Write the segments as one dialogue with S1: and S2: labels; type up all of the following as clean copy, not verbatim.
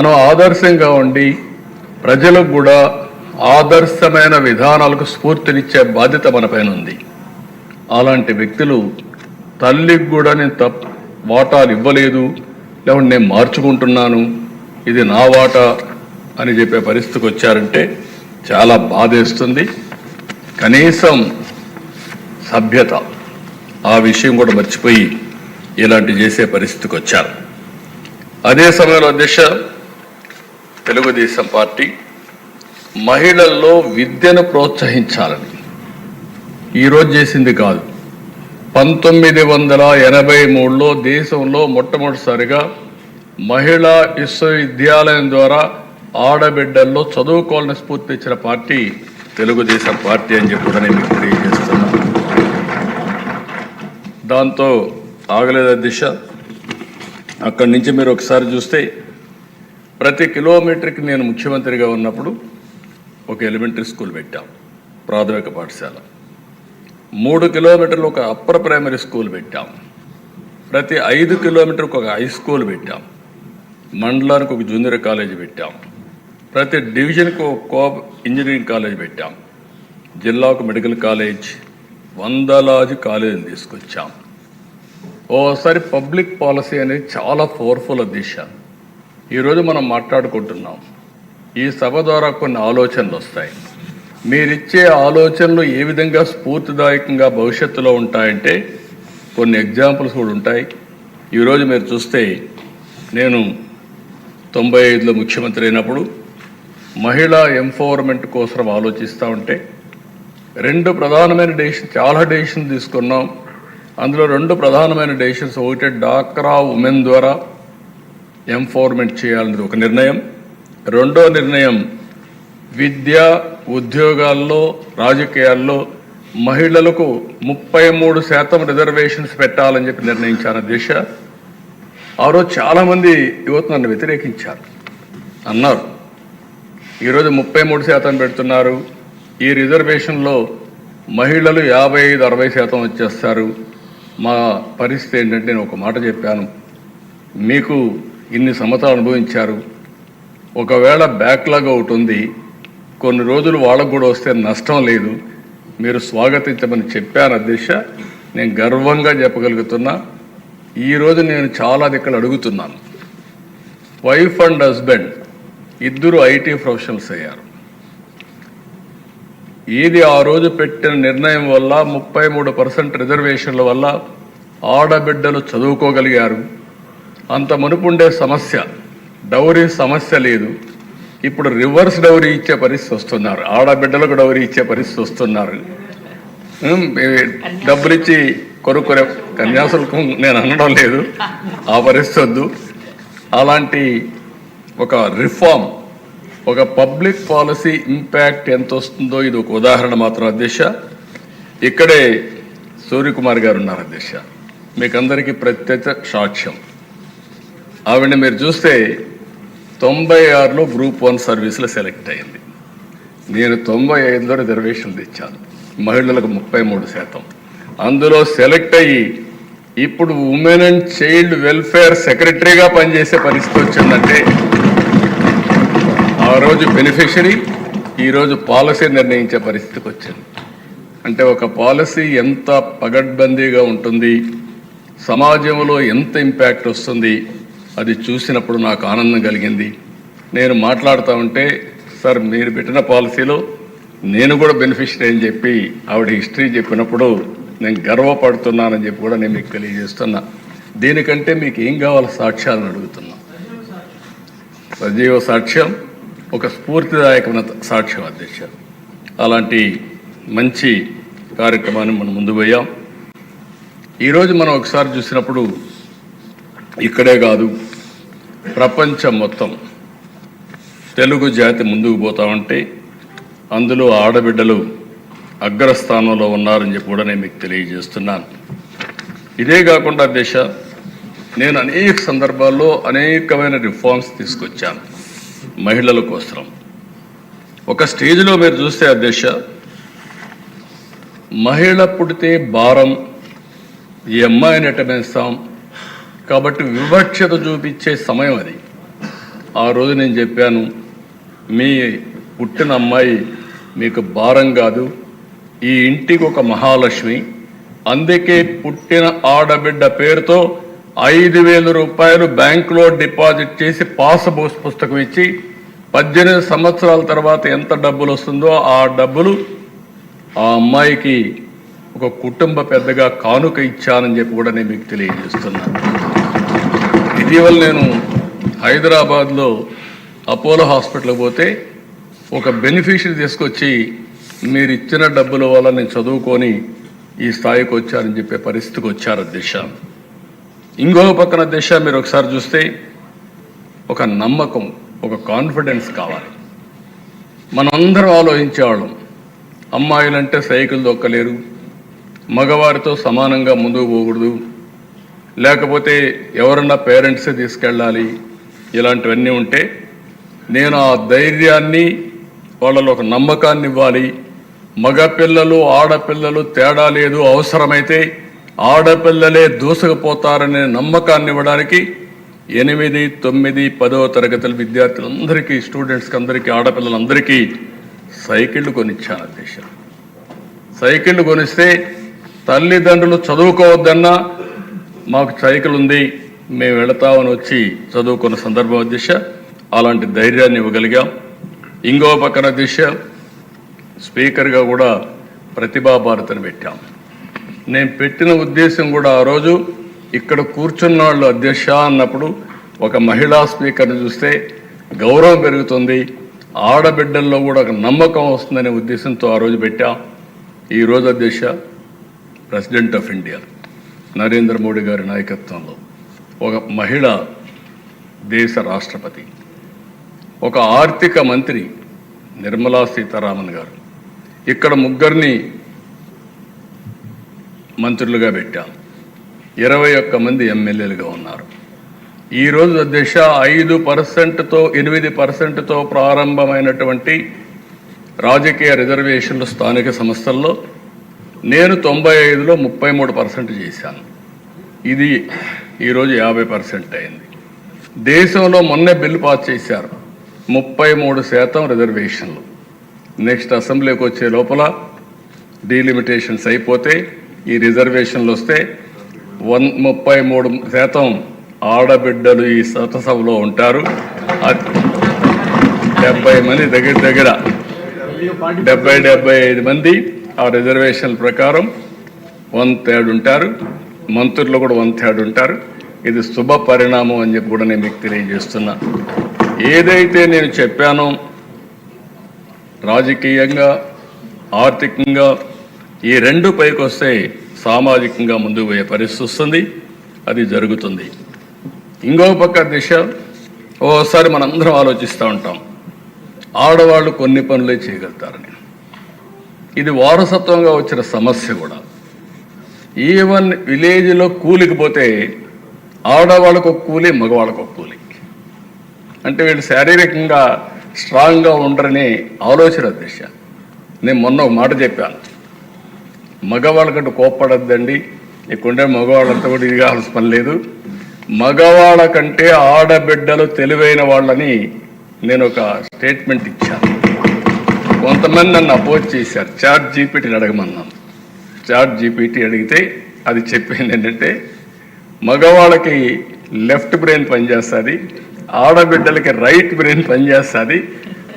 S1: మనం ఆదర్శంగా ఉండి ప్రజలకు కూడా ఆదర్శమైన విధానాలకు స్ఫూర్తినిచ్చే బాధ్యత మన పైన ఉంది. అలాంటి వ్యక్తులు తల్లికి కూడా నేను వాటాలు ఇవ్వలేదు, లేకుంటే నేను మార్చుకుంటున్నాను, ఇది నా వాటా అని చెప్పే పరిస్థితికి వచ్చారంటే చాలా బాధేస్తుంది. కనీసం సభ్యత ఆ విషయం కూడా మర్చిపోయి ఇలాంటి చేసే పరిస్థితికి వచ్చారు. అదే సమయంలో తెలుగుదేశం పార్టీ మహిళల్లో విద్యను ప్రోత్సహించాలని ఈరోజు చేసింది కాదు. 1983లో దేశంలో మొట్టమొదటిసారిగా మహిళా విశ్వవిద్యాలయం ద్వారా ఆడబిడ్డల్లో చదువుకోవాలని స్ఫూర్తి ఇచ్చిన పార్టీ తెలుగుదేశం పార్టీ అని చెప్పి కూడా నేను మీకు తెలియజేస్తున్నాను. దాంతో ఆగలేదు దిశ. అక్కడి నుంచి మీరు ఒకసారి చూస్తే ప్రతి కిలోమీటర్కి నేను ముఖ్యమంత్రిగా ఉన్నప్పుడు ఒక ఎలిమెంటరీ స్కూల్ పెట్టాం, ప్రాథమిక పాఠశాల. 3 కిలోమీటర్లు ఒక అప్పర్ ప్రైమరీ స్కూల్ పెట్టాం. ప్రతి 5 కిలోమీటర్కి ఒక హై స్కూల్ పెట్టాం. మండలానికి ఒక జూనియర్ కాలేజీ పెట్టాం. ప్రతి డివిజన్కి ఒక కోఆప్ ఇంజనీరింగ్ కాలేజ్ పెట్టాం. జిల్లాకు మెడికల్ కాలేజ్, వందలాది కాలేజీని తీసుకొచ్చాం. ఓసారి పబ్లిక్ పాలసీ అనేది చాలా పవర్ఫుల్ దిశ. ఈరోజు మనం మాట్లాడుకుంటున్నాం. ఈ సభ ద్వారా కొన్ని ఆలోచనలు వస్తాయి. మీరిచ్చే ఆలోచనలు ఏ విధంగా స్ఫూర్తిదాయకంగా భవిష్యత్తులో ఉంటాయంటే కొన్ని ఎగ్జాంపుల్స్ కూడా ఉంటాయి. ఈరోజు మీరు చూస్తే నేను 95లో ముఖ్యమంత్రి అయినప్పుడు మహిళా ఎంపవర్మెంట్ కోసం ఆలోచిస్తూ ఉంటే 2 ప్రధానమైన డెసిషన్, చాలా డెసిషన్ తీసుకున్నాం. అందులో 2 ప్రధానమైన డెసిషన్స్, ఒకటి డాక్రా ఉమెన్ ద్వారా ఎంపవర్మెంట్ చేయాలనేది ఒక నిర్ణయం. రెండో నిర్ణయం విద్య, ఉద్యోగాల్లో, రాజకీయాల్లో మహిళలకు 33% రిజర్వేషన్స్ పెట్టాలని చెప్పి నిర్ణయించాను దిశ. ఆ రోజు చాలామంది యువత నన్ను వ్యతిరేకించారు, అన్నారు ఈరోజు 33% పెడుతున్నారు, ఈ రిజర్వేషన్లో మహిళలు 55-60% వచ్చేస్తారు. మా పరిస్థితి ఏంటంటే నేను ఒక మాట చెప్పాను, మీకు ఇన్ని సంవత్సరాలు అనుభవించారు, ఒకవేళ బ్యాక్లాగ్ ఒకటి ఉంది, కొన్ని రోజులు వాళ్ళకు కూడా వస్తే నష్టం లేదు, మీరు స్వాగతించమని చెప్పాను అధ్యక్ష. నేను గర్వంగా చెప్పగలుగుతున్నా. ఈరోజు నేను చాలా దిక్కులు అడుగుతున్నాను. వైఫ్ అండ్ హస్బెండ్ ఇద్దరు ఐటీ ప్రొఫెషనల్స్ అయ్యారు. ఏది ఆ రోజు పెట్టిన నిర్ణయం వల్ల 33% రిజర్వేషన్ల వల్ల ఆడబిడ్డలు చదువుకోగలిగారు. అంత మునుపుండే సమస్య డౌరీ సమస్య లేదు. ఇప్పుడు రివర్స్ డౌరీ ఇచ్చే పరిస్థితి వస్తున్నారు, ఆడబిడ్డలకు డౌరీ ఇచ్చే పరిస్థితి వస్తున్నారు. డబ్బులిచ్చి కొనుక్కునే కన్యాశుల్కం నేను అనడం లేదు, ఆ పరిస్థితి వద్దు. అలాంటి ఒక రిఫార్మ్, ఒక పబ్లిక్ పాలసీ ఇంపాక్ట్ ఎంత వస్తుందో ఇది ఒక ఉదాహరణ మాత్రం అధ్యక్ష. ఇక్కడే సూర్యకుమార్ గారు ఉన్నారు అధ్యక్ష, మీకు అందరికీ ప్రత్యక్ష సాక్ష్యం. ఆవిడ మీరు చూస్తే 96లో గ్రూప్ 1 సర్వీసులో సెలెక్ట్ అయింది. నేను 95లో రిజర్వేషన్లు తెచ్చాను, మహిళలకు 33%. అందులో సెలెక్ట్ అయ్యి ఇప్పుడు ఉమెన్ అండ్ చైల్డ్ వెల్ఫేర్ సెక్రటరీగా పనిచేసే పరిస్థితి వచ్చిందంటే ఆ రోజు బెనిఫిషరీ, ఈరోజు పాలసీ నిర్ణయించే పరిస్థితికి వచ్చింది. అంటే ఒక పాలసీ ఎంత పగడ్బందీగా ఉంటుంది, సమాజంలో ఎంత ఇంపాక్ట్ వస్తుంది, అది చూసినప్పుడు నాకు ఆనందం కలిగింది. నేను మాట్లాడుతూ ఉంటే సార్ మీరు పెట్టిన పాలసీలో నేను కూడా బెనిఫిషరీ అని చెప్పి ఆవిడ హిస్టరీ చెప్పినప్పుడు నేను గర్వపడుతున్నానని చెప్పి కూడా నేను మీకు తెలియజేస్తున్నా. దీనికంటే మీకు ఏం కావాలి సాక్ష్యాలను అడుగుతున్నా. సజీవ సాక్ష్యం, ఒక స్ఫూర్తిదాయకమైన సాక్ష్యం అధ్యక్ష. అలాంటి మంచి కార్యక్రమాన్ని మనం ముందు పోయాం. ఈరోజు మనం ఒకసారి చూసినప్పుడు ఇక్కడే కాదు ప్రపంచం మొత్తం తెలుగు జాతి ముందుకు పోతా ఉంటే అందులో ఆడబిడ్డలు అగ్రస్థానంలో ఉన్నారని చెప్పి కూడా నేను మీకు తెలియజేస్తున్నాను. ఇదే కాకుండా అధ్యక్ష, నేను అనేక సందర్భాల్లో అనేకమైన రిఫార్మ్స్ తీసుకొచ్చాను మహిళల కోసం. ఒక స్టేజ్లో మీరు చూస్తే అధ్యక్ష, మహిళ పుడితే భారం, ఈ అమ్మాయిని ఎట్టమేస్తాం కాబట్టి వివక్షత చూపించే సమయం అది. ఆ రోజు నేను చెప్పాను, మీ పుట్టిన అమ్మాయి మీకు భారం కాదు, ఈ ఇంటికి ఒక మహాలక్ష్మి, అందుకే పుట్టిన ఆడబిడ్డ పేరుతో 5,000 రూపాయలు బ్యాంకులో డిపాజిట్ చేసి పాస్ పుస్తకం ఇచ్చి 18 సంవత్సరాల తర్వాత ఎంత డబ్బులు వస్తుందో ఆ డబ్బులు ఆ అమ్మాయికి ఒక కుటుంబ పెద్దగా కానుక ఇచ్చానని చెప్పి కూడా నేను మీకు తెలియజేస్తున్నాను. ఇటీవల నేను హైదరాబాద్లో అపోలో హాస్పిటల్కి పోతే ఒక బెనిఫిషియరీ తీసుకొచ్చి మీరు ఇచ్చిన డబ్బుల వల్ల నేను చదువుకొని ఈ స్థాయికి వచ్చారని చెప్పే పరిస్థితికి వచ్చారు అధ్యక్ష. ఇంకో పక్కన అధ్యక్ష మీరు ఒకసారి చూస్తే ఒక నమ్మకం, ఒక కాన్ఫిడెన్స్ కావాలి. మనందరం ఆలోచించేవాళ్ళం, అమ్మాయిలంటే సైకిల్ దొక్కలేరు, మగవారితో సమానంగా ముందుకు పోకూడదు, లేకపోతే ఎవరన్నా పేరెంట్సే తీసుకెళ్ళాలి, ఇలాంటివన్నీ ఉంటే నేను ఆ ధైర్యాన్ని వాళ్ళలో ఒక నమ్మకాన్ని ఇవ్వాలి. మగపిల్లలు ఆడపిల్లలు తేడా లేదు, అవసరమైతే ఆడపిల్లలే దూసుకుపోతారనే నమ్మకాన్ని ఇవ్వడానికి 8, 9, 10వ తరగతుల విద్యార్థులందరికీ, స్టూడెంట్స్కి అందరికీ, ఆడపిల్లలందరికీ సైకిళ్ళు కొనిచ్చాను అధ్యక్ష. సైకిళ్ళు కొనిస్తే తల్లిదండ్రులు చదువుకోవద్దన్నా మాకు సైకిల్ ఉంది మేము వెళతామని వచ్చి చదువుకున్న సందర్భం అధ్యక్ష. అలాంటి ధైర్యాన్ని ఇవ్వగలిగాం. ఇంకో పక్కన అధ్యక్ష స్పీకర్గా కూడా ప్రతిభా భారతిని పెట్టాం. నేను పెట్టిన ఉద్దేశం కూడా ఆ రోజు ఇక్కడ కూర్చున్న వాళ్ళు అధ్యక్ష అన్నప్పుడు ఒక మహిళా స్పీకర్ని చూస్తే గౌరవం పెరుగుతుంది, ఆడబిడ్డల్లో కూడా ఒక నమ్మకం వస్తుందనే ఉద్దేశంతో ఆ రోజు పెట్టాం. ఈరోజు అధ్యక్ష president of India Narendra Modi గారి నాయకత్వంలో ఒక మహిళ దేశ రాష్ట్రపతి, ఒక ఆర్థిక మంత్రి నిర్మలా సీతారామన్ గారు, ఇక్కడ 3 మంత్రులుగా పెట్టాం, 21 మంది ఎమ్మెల్యేలుగా ఉన్నారు. ఈరోజు అధ్యక్ష 5%తో 8%తో ప్రారంభమైనటువంటి రాజకీయ రిజర్వేషన్లు స్థానిక సంస్థల్లో నేను 95లో 33% చేశాను. ఇది ఈరోజు 50% అయింది. దేశంలో మొన్నే బిల్లు పాస్ చేశారు, 33% రిజర్వేషన్లు. నెక్స్ట్ అసెంబ్లీకి వచ్చే లోపల డీలిమిటేషన్స్ అయిపోతే ఈ రిజర్వేషన్లు వస్తే 33% ఆడబిడ్డలు ఈ చట్టసభలో ఉంటారు. 70 మంది దగ్గర 75 మంది ఆ రిజర్వేషన్ల ప్రకారం 1/3 ఉంటారు. మంత్రులు కూడా 1/3 ఉంటారు. ఇది శుభ పరిణామం అని చెప్పి కూడా నేను మీకు తెలియజేస్తున్నా. ఏదైతే నేను చెప్పానో రాజకీయంగా ఆర్థికంగా ఈ 2 పైకి వస్తే సామాజికంగా ముందుకు పోయే పరిస్థితి వస్తుంది, అది జరుగుతుంది. ఇంకో పక్క దిశ ఓసారి మనందరం ఆలోచిస్తూ ఉంటాం, ఆడవాళ్ళు కొన్ని పనులే చేయగలుగుతారని. ఇది వారసత్వంగా వచ్చిన సమస్య కూడా. ఈవెన్ విలేజ్లో కూలికి పోతే ఆడవాళ్ళకు ఒక కూలి, మగవాళ్ళకు ఒక కూలి. అంటే వీళ్ళు శారీరకంగా స్ట్రాంగ్గా ఉండరనే ఆలోచన దిశ. నేను మొన్న ఒక మాట చెప్పాను, మగవాళ్ళకంటూ కోప్పడద్దండి, ఇక్కడుండే మగవాళ్ళంతా కూడా ఇది కావాల్సిన పని లేదు, మగవాళ్ళ కంటే ఆడబిడ్డలు తెలివైన వాళ్ళని నేను ఒక స్టేట్మెంట్ ఇచ్చాను. కొంతమంది నన్ను అపోజ్ చేశారు, చాట్ జీపీటీని అడగమన్నాను. చాట్ జీపీటీ అడిగితే అది చెప్పింది ఏంటంటే, మగవాళ్ళకి లెఫ్ట్ బ్రెయిన్ పనిచేస్తుంది, ఆడబిడ్డలకి రైట్ బ్రెయిన్ పనిచేస్తుంది,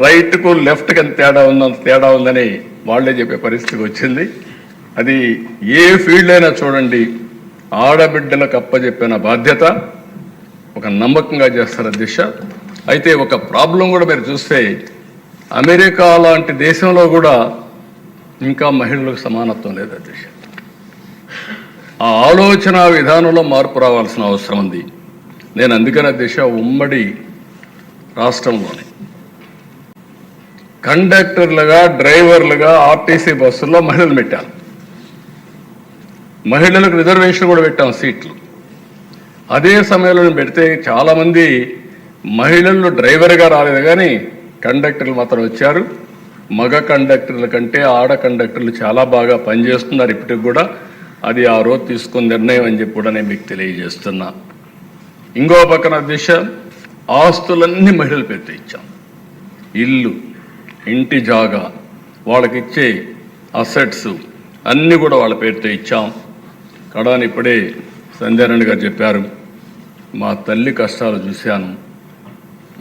S1: రైట్కు లెఫ్ట్కి అంత తేడా ఉందని వాళ్ళే చెప్పే పరిస్థితికి వచ్చింది. అది ఏ ఫీల్డ్ అయినా చూడండి, ఆడబిడ్డలకు అప్పచెప్పిన బాధ్యత ఒక నమ్మకంగా చేస్తారు అధ్యక్ష. అయితే ఒక ప్రాబ్లం కూడా మీరు చూస్తే, అమెరికా లాంటి దేశంలో కూడా ఇంకా మహిళలకు సమానత్వం లేదు అధ్యక్ష. ఆ ఆలోచన విధానంలో మార్పు రావాల్సిన అవసరం ఉంది. నేను అందుకని అధ్యక్ష ఉమ్మడి రాష్ట్రంలోనే కండక్టర్లుగా, డ్రైవర్లుగా ఆర్టీసీ బస్సుల్లో మహిళలు పెట్టాను. మహిళలకు రిజర్వేషన్ కూడా పెట్టాం సీట్లు. అదే సమయంలో పెడితే చాలామంది మహిళలు డ్రైవర్గా రాలేదు, కానీ కండక్టర్లు మాత్రం వచ్చారు. మగ కండక్టర్ల కంటే ఆడ కండక్టర్లు చాలా బాగా పనిచేస్తున్నారు ఇప్పటికి కూడా. అది ఆ రోజు తీసుకున్న నిర్ణయం అని చెప్పి కూడా నేను మీకు తెలియజేస్తున్నా. ఇంకో పక్కన దిశ ఆస్తులన్నీ మహిళల పేరుతో ఇచ్చాం. ఇల్లు, ఇంటి జాగా, వాళ్ళకిచ్చే అసెట్స్ అన్నీ కూడా వాళ్ళ పేరుతో ఇచ్చాం. కడాని ఇప్పుడే సంధ్యారాణి గారు చెప్పారు, మా తల్లి కష్టాలు చూశాను.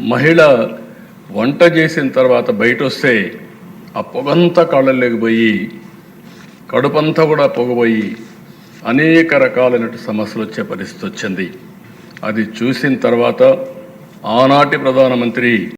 S1: మహిళ వంట చేసిన తర్వాత బయట వస్తే ఆ పొగంతా కాళ్ళల్లోకి పోయి కడుపంతా కూడా పొగపోయి అనేక రకాలైన సమస్యలు వచ్చే పరిస్థితి వచ్చింది. అది చూసిన తర్వాత ఆనాటి ప్రధానమంత్రి